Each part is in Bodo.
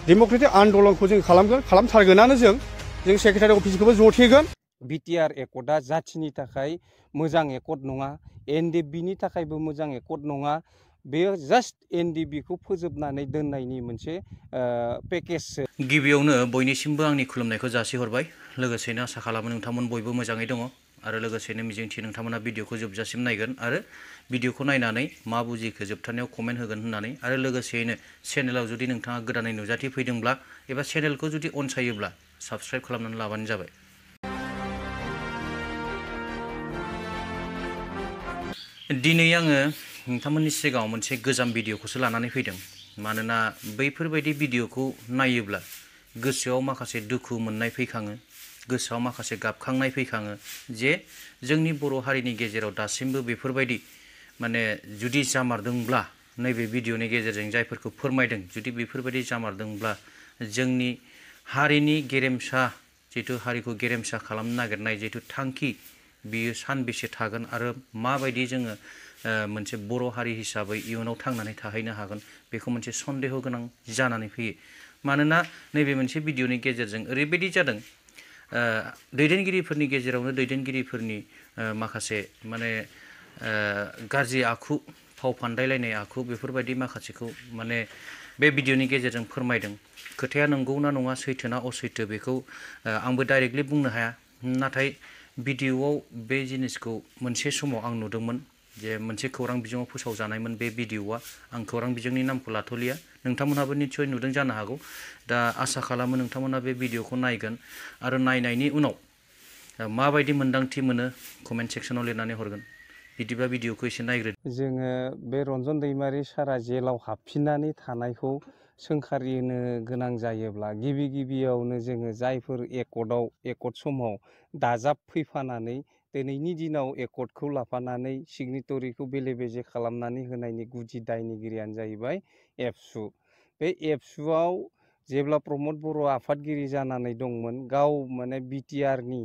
डेम'क्रेटिक आन्दलनखौ जों खालामथारगोनानो जों सेक्रेटारि अफिसखौबो जथेगोन। बिटिआर एकर्डआ जाथिनि थाखाय मोजां एकर्ड नङा, एनडिएफबिनि थाखायबो मोजां एकर्ड नङा। बेयो जास्ट एनडिएफबिखौ फोजोबनानै दोननायनि मोनसे पेकेजसो। गिबियावनो बयनिसिमबो आंनि खुलुमनायखौ जासिहरबाय। लोगोसेनो आसा खालामो नोंथांमोन बयबो मोजाङै दङ आरो लोगोसेनो मिजिंथियो नोंथांमोना भिडिअखौ जोबजासिम नायगोन आरो भिडिअखौ नायनानै मा बुजिखो जोबथारनायाव कमेन्ट होगोन होननानै आरो लोगोसेयैनो चेनेलाव जुदि नोंथाङा गोदानै नुजाथि फैदोंब्ला एबा चेनेलखौ जुदि अनसायोब्ला साबस्क्राइब खालामनानै लाबानो जाबाय। दिनै आङो नोंथांमोननि सिगाङाव मोनसे गोजाम भिडिअखौसो लानानै फैदों। मानोना बैफोरबायदि भिडिअखौ नायोब्ला गोसोआव माखासे दुखु मोननाय फैखाङो, गोसोआव माखासे गाबखांनाय फैखाङो जे जोंनि बर' हारिनि गेजेराव दासिमबो बेफोरबायदि माने जुदि जामारदोंब्ला नैबे भिडिअनि गेजेरजों जायफोरखौ फोरमायदों जुदि बेफोरबायदि जामारदोंब्ला जोंनि हारिनि गेरेमसा जिथु हारिखौ गेरेमसा खालामनो नागिरनाय जिथु थांखि बियो सानबेसे थागोन आरो माबायदि जोङो मोनसे बर' हारि हिसाबै इयुनाव थांनानै थाहैनो हागोन बेखौ मोनसे सन्देह गोनां जानानै फैयो। मानोना नैबे मोनसे भिडिअनि गेजेरजों ओरैबायदि जादों दैदेनगिरिफोरनि गेजेरावनो दैदेनगिरिफोरनि माखासे माने गाज्रि आखु फाव फान्दायलायनाय आखु बेफोरबायदि माखासेखौ माने बे भिडिअनि गेजेरजों फोरमायदों। खोथाया नंगौ ना नङा, सैथो ना असैथो बेखौ आंबो डाइरेक्टलि बुंनो हाया। नाथाय भिडिअआव बे जिनिसखौ मोनसे समाव आं नुदोंमोन जे मोनसे खौरां बिजोङाव फोसावजानायमोन बे भिडिअआ। आं खौरां बिजोंनि नामखौ लाथ'लिया, नोंथांमोनहाबो निस्सय नुदों जानो हागौ। दा आसा खालामो नोंथांमोना बे भिडिअखौ नायगोन आरो नायनायनि उनाव माबायदि मोन्दांथि मोनो कमेन्ट सेक्सनाव लिरनानै हरगोन। बिदिबा भिडिअखौ एसे नायग्रो। जोङो बे रन्जन दैमारि सारा जेलाव हाबफिननानै थानायखौ सोंखारिनो गोनां जायोब्ला गिबियावनो जोङो जायफोर एकर्ड समाव दाजाब फैफानानै दिनैनि दिनाव एकर्डखौ लाफानानै सिगनेटरिखौ बेले बेजे खालामनानै होनायनि गुदि दायनिगिरियानो जाहैबाय एबसु। बे एबसुआव जेब्ला प्रमद बर' आफादगिरि जानानै दंमोन, गाव माने बिटिआरनि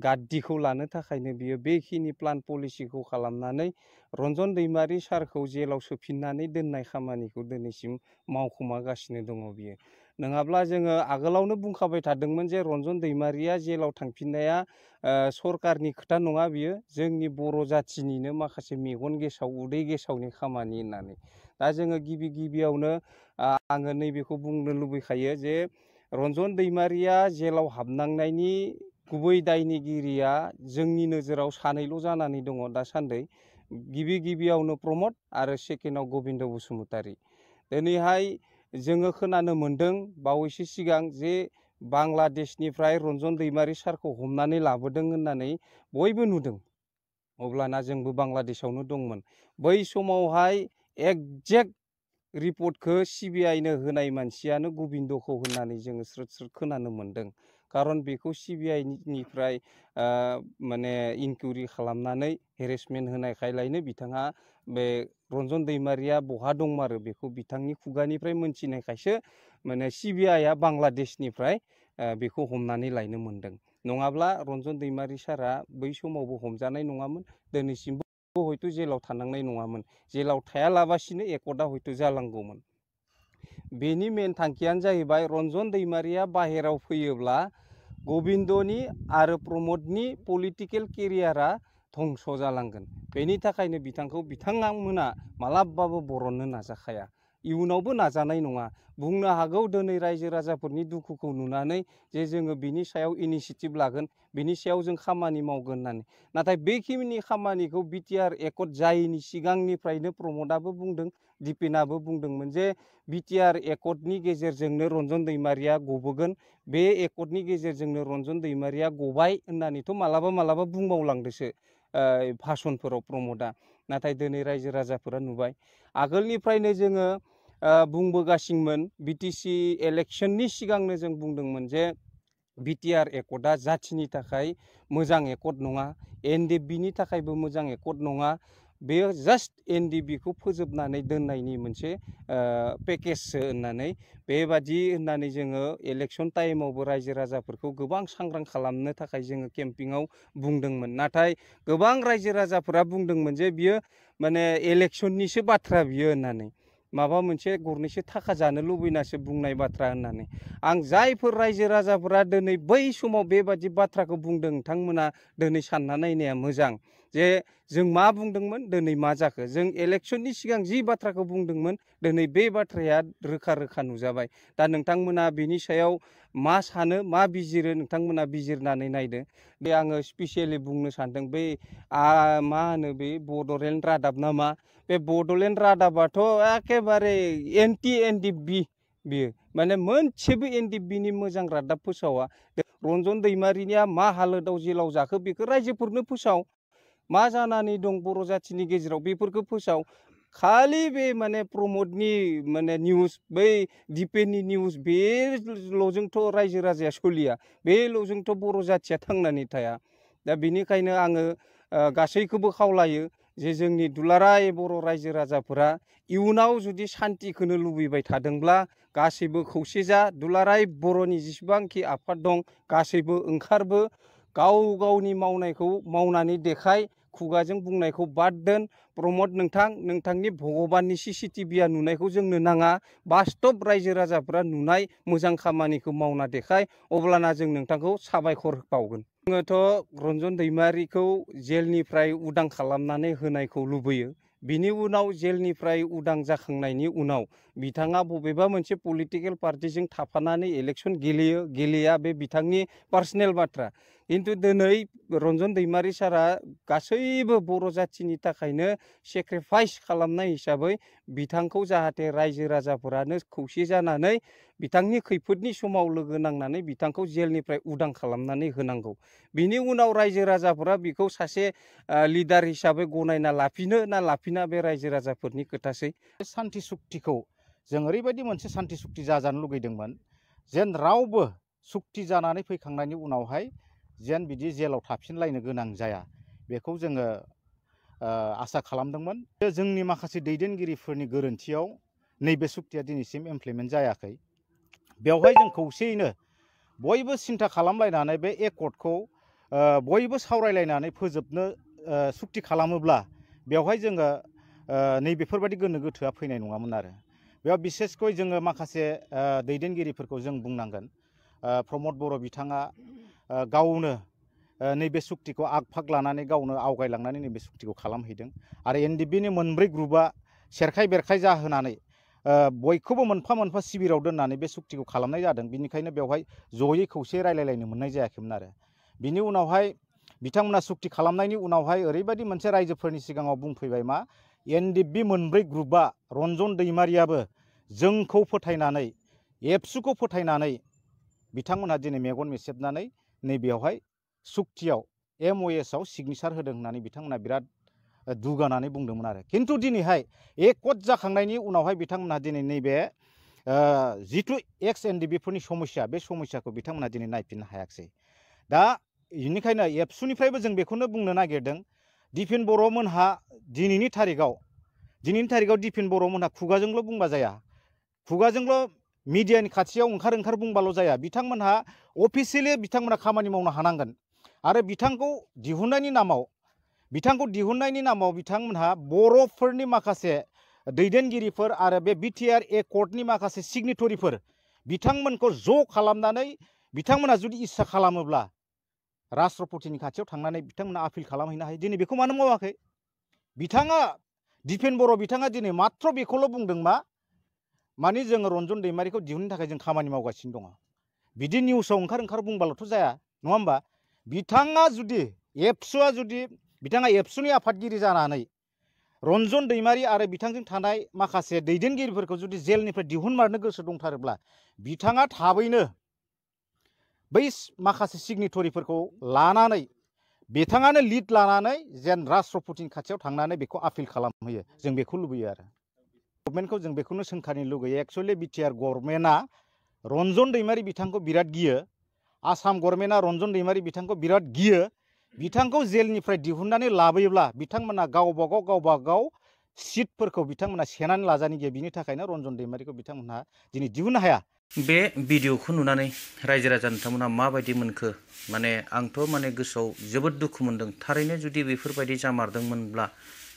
गाद्दिखौ लानो थाखायनो बियो बेखिनि प्लान पलिसिखौ खालामनानै रन्जन दैमारि सारखौ जेलाव सोफिननानै दोननाय खामानिखौ दिनैसिम मावखुमागासिनो दङ बियो। नङाब्ला जोङो आगोलावनो बुंखाबाय थादोंमोन जे रन्जन दैमारिया जेलाव थांफिननाया सरकारनि खोथा नङा, बियो जोंनि बर' जाथिनिनो माखासे मेगन गेसाव उदै गेसावनि खामानि होननानै। दा जोङो गिबियावनो आङो नैबेखौ बुंनो लुबैखायो जे रन्जन दैमारिया जेलाव हाबनांनायनि गुबै दायनिगिरिया जोंनि नोजोराव सानैल' जानानै दङ दासान्दि। गिबियावनो प्रमद आरो सेकेन्डआव गबिन्द बसुमतारी। दिनैहाय जोङो खोनानो मोन्दों बावैसो सिगां जे बांलादेशनिफ्राय रन्जन दैमारि सारखौ हमनानै लाबोदों होननानै बयबो नुदों। अब्लाना जोंबो बांलादेशआवनो दंमोन। बै समावहाय एक्जेक्ट रिपर्टखौ सिबिआइनो होनाय मानसियानो गबिन्दखौ होननानै जोङो स्रोद खोनानो मोन्दों। खारन बेखौ सिबिआइनिफ्राय माने इनकुइरि खालामनानै हेरेसमेन्ट होनायखायलायनो बिथाङा बे रन्जन दैमारिया बहा दंमारो बेखौ बिथांनि खुगानिफ्राय मोनथिनायखायसो माने सिबिआइआ बांलादेशनिफ्राय बेखौ हमनानै लायनो मोन्दों। नङाब्ला रन्जन दैमारि सारा बै समावबो हमजानाय नङामोन, दिनैसिमबो हयथ' जेलाव थानांनाय नङामोन। जेलाव थायालाबासिनो एकर्डआ हयथ' जालांगौमोन। बेनि मेन थांखियानो जाहैबाय रन्जन दैमारिया बाहेराव फैयोब्ला गबिन्दनि आरो प्रमदनि पलिटिकेल केरियारा धंस जालांगोन। बेनि थाखायनो बिथांमोना मालाबाबो बरननो नाजाखाया, इयुनावबो नाजानाय नङा। बुंनो हागौ दिनै रायजो राजाफोरनि दुखुखौ नुनानै जे जोङो बिनि सायाव इनिसियेटिभ लागोन, बिनि सायाव जों खामानि मावगोन होननानै। नाथाय बेखिनि खामानिखौ बिटिआर एकर्ड जायैनि सिगांनिफ्रायनो प्रमदाबो बुंदों, दिपेनाबो बुंदोंमोन जे बिटिआर एकर्डनि गेजेरजोंनो रन्जन दैमारिया गबोगोन, बे एकर्डनि गेजेरजोंनो रन्जन दैमारिया गबाय होननानैथ' मालाबा बुंबावलांदोसो भाषणफोराव प्रमदा। नाथाय दिनै रायजो राजाफोरा नुबाय। आगोलनिफ्रायनो जोङो बुंबोगासिनोमोन, बिटिसि इलेक्सननि सिगांनो जों बुंदोंमोन जे बिटिआर एकर्डआ जाथिनि थाखाय मोजां एकर्ड नङा, एनडिएफबिनि थाखायबो मोजां एकर्ड नङा। बेयो जास्ट एनडिएफबिखौ फोजोबनानै दोननायनि मोनसे पेकेजसो होननानै बेबादि होननानै जोङो इलेक्सन टाइमावबो रायजो राजाफोरखौ गोबां सांग्रां खालामनो थाखाय जोङो केम्पिंआव बुंदोंमोन। नाथाय गोबां रायजो राजाफोरा बुंदोंमोन जे बियो माने इलेक्सननिसो बाथ्रा बियो होननानै। माबा मोनसे गरनैसो थाखा जानो लुबैनासो बुंनाय बाथ्रा होननानै आं जायफोर रायजो राजाफोरा दिनै बै समाव बेबादि बाथ्राखौ बुंदों नोंथांमोना दिनै सानना नायनाया मोजां जे जों मा बुंदोंमोन दिनै मा जाखो जों इलेक्सननि सिगां जि बाथ्राखौ बुंदोंमोन दिनै बे बाथ्राया रोखा रोखा नुजाबाय दा नोंथांमोना बेनि सायाव मा सानो मा बिजिरो नोंथांमोना बिजिरनानै नायदो बे आङो स्पेसियेलि बुंनो सानदों बै मा होनो बे बड'लेण्ड रादाब नामा बे बड'लेण्ड रादाबाथ' एखेबारे एन्टि एनडिएफबि बियो माने मोनसेबो एनडिएफबिनि मोजां रादाब फोसावा रन्जन दैमारिनिया मा हालोदाव जेलाव जाखो बेखौ रायजोफोरनो फोसाव मा जानानै दं बर' जाथिनि गेजेराव बेफोरखौ फोसाव खालि बे माने प्रमदनि माने निउस बै दिपेननि निउस बेल'जोंथ' रायजो राजाया सोलिया बेल'जोंथ' बर' जाथिया थांनानै थाया दा बेनिखायनो आङो गासैखौबो खावलायो जे जोंनि दुलाराय बर' रायजो राजाफोरा इयुनाव जुदि सान्तिखौनो लुबैबाय थादोंब्ला गासैबो खौसे जा दुलाराय बर'नि जेसेबांखि आफाद दं गासैबो ओंखारबो गाव गावनि मावनायखौ मावनानै देखाय खुगाजों बुंनायखौ बाद दोन प्रमद नोंथांनि भगबाननि CCTVआ नुनायखौ जोंनो नाङा बास्तब रायजो राजाफोरा नुनाय मोजां खामानिखौ मावना देखाय अब्लाना जों नोंथांखौ साबायखर बावगोन जोङोथ' रन्जन दैमारिखौ जेलनिफ्राय उदां खालामनानै होनायखौ लुबैयो बिनि उनाव जेलनिफ्राय उदां जाखांनायनि उनाव बिथाङा बबेबा मोनसे पलिटिकेल पार्टिजों थाफानानै इलेक्सन गेलेया बे बिथांनि पार्सनेल बाथ्रा खिन्थु दिनै रन्जन दैमारि सारा गासैबो बर' जाथिनि थाखायनो सेक्रिफाइस खालामनाय हिसाबै बिथांखौ जाहाथे रायजो राजाफोरानो खौसे जानानै बिथांनि खैफोदनि समाव लोगो नांनानै बिथांखौ जेलनिफ्राय उदां खालामनानै होनांगौ बिनि उनाव रायजो राजाफोरा बिखौ सासे लिडार हिसाबै गनायना लाफिनो ना लाफिना बे रायजो राजाफोरनि खोथासै सान्ति सुक्तिखौ जों ओरैबायदि मोनसे सान्ति सुक्ति जाजानो लुगैदोंमोन जेन रावबो सुक्ति जानानै फैखांनायनि उनावहाय जेन बिदि जेलाव थाफिनलायनो गोनां जाया बेखौ जोङो आसा खालामदोंमोन जोंनि माखासे दैदेनगिरिफोरनि गोरोन्थियाव नैबे सुक्तिया दिनैसिम इमप्लिमेन्ट जायाखै बेवहाय जों खौसेयैनो बयबो सिन्था खालामलायनानै बे एकर्डखौ बयबो सावरायलायनानै फोजोबनो सुक्ति खालामोब्ला बेवहाय जोङो नैबेफोरबायदि गोनो गोथोआ फैनाय नङामोन आरो बेयाव बिसेसकय जोङो माखासे दैदेनगिरिफोरखौ जों बुंनांगोन प्रमद बर' बिथाङा गावनो नैबे सुक्तिखौ आगफाग लानानै गावनो आवगायलांनानै नैबे सुक्तिखौ खालामहैदों आरो एनडिएफबिनि मोनब्रै ग्रुपआ सेरखाय बेरखाय जाहोनानै बयखौबो मोनफा मोनफा शिबिराव दोननानै बे सुक्तिखौ खालामनाय जादों बिनिखायनो बेवहाय जयै खौसे रायलायलायनो मोननाय जायाखैमोन आरो बिनि उनावहाय बिथांमोना सुक्ति खालामनायनि उनावहाय ओरैबायदि मोनसे रायजोफोरनि सिगाङाव बुंफैबाय मा एनडिएफबि मोनब्रै ग्रुपआ रन्जन दैमारियाबो जोंखौ फोथायनानै एबसुखौ फोथायनानै बिथांमोनहा दिनै मेगन मेसेबनानै नैबेयावहाय सुक्तियाव MOSआव सिगनेसार होदों होननानै बिथांमोना बिराद दुगानानै बुंदोंमोन आरो खिन्थु दिनैहाय एकर्ड जाखांनायनि उनावहाय बिथांमोनहा दिनै नैबे जिथु एक्स एनडिएफबिफोरनि समस्या बे समस्याखौ बिथांमोनहा दिनै नायफिननो हायाखिसै दा बेनिखायनो एबसुनिफ्रायबो जों बेखौनो बुंनो नागिरदों दिपेन बर'मोनहा दिनैनि थारिखआव दिपेन बर'मोनहा खुगाजोंल' बुंबा जाया खुगाजोंल' मिडियानि खाथियाव ओंखार बुंबाल' जाया बिथांमोनहा अफिसियेलि बिथांमोनहा खामानि मावनो हानांगोन आरो बिथांखौ दिहुननायनि नामाव बिथांमोनहा बर'फोरनि माखासे दैदेनगिरिफोर आरो बे बिटिआर एकर्डनि माखासे सिगनेटरिफोर बिथांमोनखौ ज' खालामनानै बिथांमोनहा जुदि इस्सा खालामोब्ला राष्ट्रपतिनि खाथियाव थांनानै बिथांमोना आपिल खालामहैनो हायो दिनै बेखौ मानो मावाखै बिथाङा दिपेन बर' बिथाङा दिनै मात्र बेखौल' बुंदों मा माने जोङो रन्जन दैमारिखौ दिहुननो थाखाय जों खामानि मावगासिनो दङ बिदि निउसाव ओंखार बुंबाल'थ' जाया नङा होमबा बिथाङा जुदि बिथाङा एबसुनि आफादगिरि जानानै रन्जन दैमारि आरो बिथांजों थानाय माखासे दैदेनगिरिफोरखौ जुदि जेलनिफ्राय दिहुनमारनो गोसो दंथारोब्ला बिथाङा थाबैनो बै माखासे सिगनेटरिफोरखौ लानानै बिथाङानो लिड लानानै जेन राष्ट्रपतिनि खाथियाव थांनानै बेखौ आपिल खालामहैयो जों बेखौ लुबैयो आरो गभर्नमेन्टखौ जों बेखौनो सोंखारनो लुगैयो एक्सुवेलि बिटिआर गभर्नमेन्टआ रन्जन दैमारि बिथांखौ बिराद गियो आसाम गभर्नमेन्टआ रन्जन दैमारि बिथांखौ बिराद गियो बिथांखौ जेलनिफ्राय दिहुननानै लाबोयोब्ला बिथांमोना गावबा गाव सिटफोरखौ बिथांमोना सेनानै लाजानो गियो बिनि थाखायनो रन्जन दैमारिखौ बिथांमोनहा दिनै दिहुननो हाया बे भिडिअखौ नुनानै रायजो राजा नोंथांमोना माबायदि मोनखो माने आंथ' माने गोसोआव जोबोद दुखु मोनदों थारैनो जुदि बेफोरबायदि जामारदोंमोनब्ला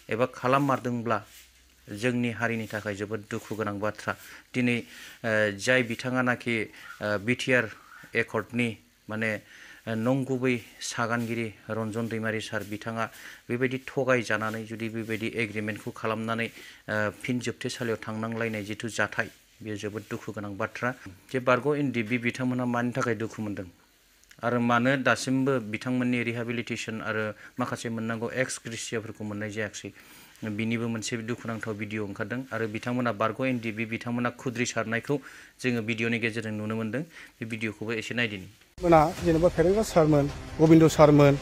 एबा खालाममारदोंब्ला जोंनि हारिनि थाखाय जोबोद दुखु गोनां बाथ्रा। दिनै जाय बिथाङानाखि बिटिआर एकर्डनि माने नंगुबै सागानगिरि रन्जन दैमारि सार बिथाङा बेबायदि थगायजानानै जुदि बेबायदि एग्रिमेन्टखौ खालामनानै फिन जोबथेसालियाव थांनांलायनाय जिथु जाथाय बेयो जोबोद दुखु गोनां बाथ्रा। जे बारग' एनडिएफबि बिथांमोना मानि थाखाय दुखु मोनदों आरो मानो दासिमबो बिथांमोननि रिहेबिलिटेसन आरो माखासे मोननांगौ एक्स ग्रेसियाफोरखौ मोननाय जायाखिसै, बिनिबो मोनसे दुखुनांथाव भिडिअ ओंखारदों आरो बिथांमोना बारग' एनडिएफबि बिथांमोना खुद्रि सारनायखौ जोङो भिडिअनि गेजेरजों नुनो मोन्दों। बे भिडिअखौबो एसे नायदिनि। मोना जेनेबा फेरेंगा सारमोन, गबिन्द सारमोन,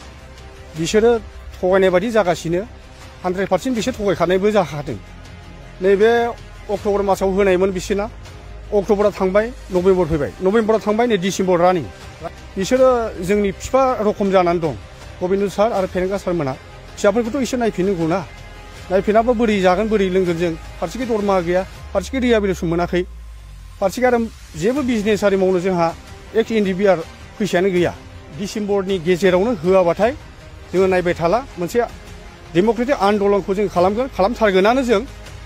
बिसोरो थगायनाय बायदि जागासिनो 100% बिसोर थगायखानायबो जाखादों। नैबे अक्ट'बर मासाव होनायमोन बिसोरना, अक्ट'बरा थांबाय, नभेम्बर फैबाय, नभेम्बरा थांबाय, नै डिसेम्बर रानिं। बिसोरो जोंनि बिफा रखम जानानै दं, गबिन्द सार आरो फेरेंगा सारमोना। फिसाफोरखौथ' एसे नायफिननांगौ ना, नायफिनाबा बोरै जागोन बोरै लोंगोन जों। फारसेखै दरमाहा गैया, फारसेखै रिहेबिलिटेसन मोनाखै, फारसेखै आरो जेबो बिजनेस आरि मावनो जोंहा एक एनडिएफबि फैसायानो गैया। डिसेम्बरनि गेजेरावनो होआबाथाय जोङो नायबाय थाला, मोनसे डेम'क्रेटिक आन्दलनखौ जों खालामथारगोनानो।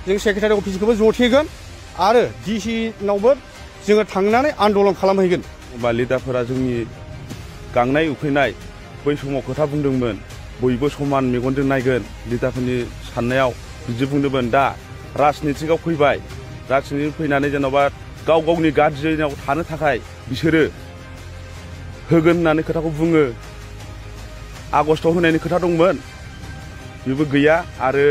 जों सेक्रेटारि अफिसखौबो जथेगोन आरो डिसिनावबो जोङो थांनानै आन्दलन खालामहैगोन। लिडारफोरा जोंनि गांनाय उखैनाय बै समाव खोथा बुंदोंमोन, बयबो समान मेगनजों नायगोन लिडारफोरनि साननायाव बिदि बुंदोंमोन। दा राजनितिकआव फैबाय, राजनितिक फैनानै जेन'बा गाव गावनि गाज्रियाव थानो थाखाय बिसोरो होगोन होननानै खोथाखौ बुङो। आगस्टआव होनायनि खोथा दंमोन, बेबो गैया, आरो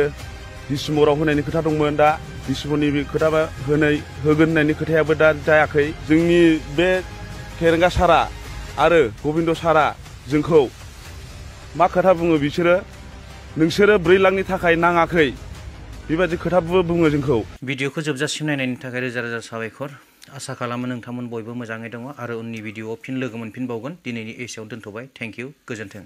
डिसेम्बराव होनायनि खोथा दंमोन, दा डिसेम्बरनि खोथा होगोन होननायनि खोथायाबो दा जायाखै। जोंनि बे फेरेंगा सारा आरो गबिन्द सारा जोंखौ मा खोथा बुङो, बिसोरो नोंसोरो 4 लाखनि थाखाय नाङाखै बेबायदि खोथाबो बुङो जोंखौ। भिडिअखौ जोबजासिम नायनायनि थाखाय रोजा रोजा साबायखर। आसा खालामो नोंथांमोन बयबो मोजाङै दङ आरो उननि भिडिअआव फिन लोगो मोनफिनबावगोन। दिनैनि एसेयाव दोनथ'बाय। थेंक इउ, गोजोन्थों।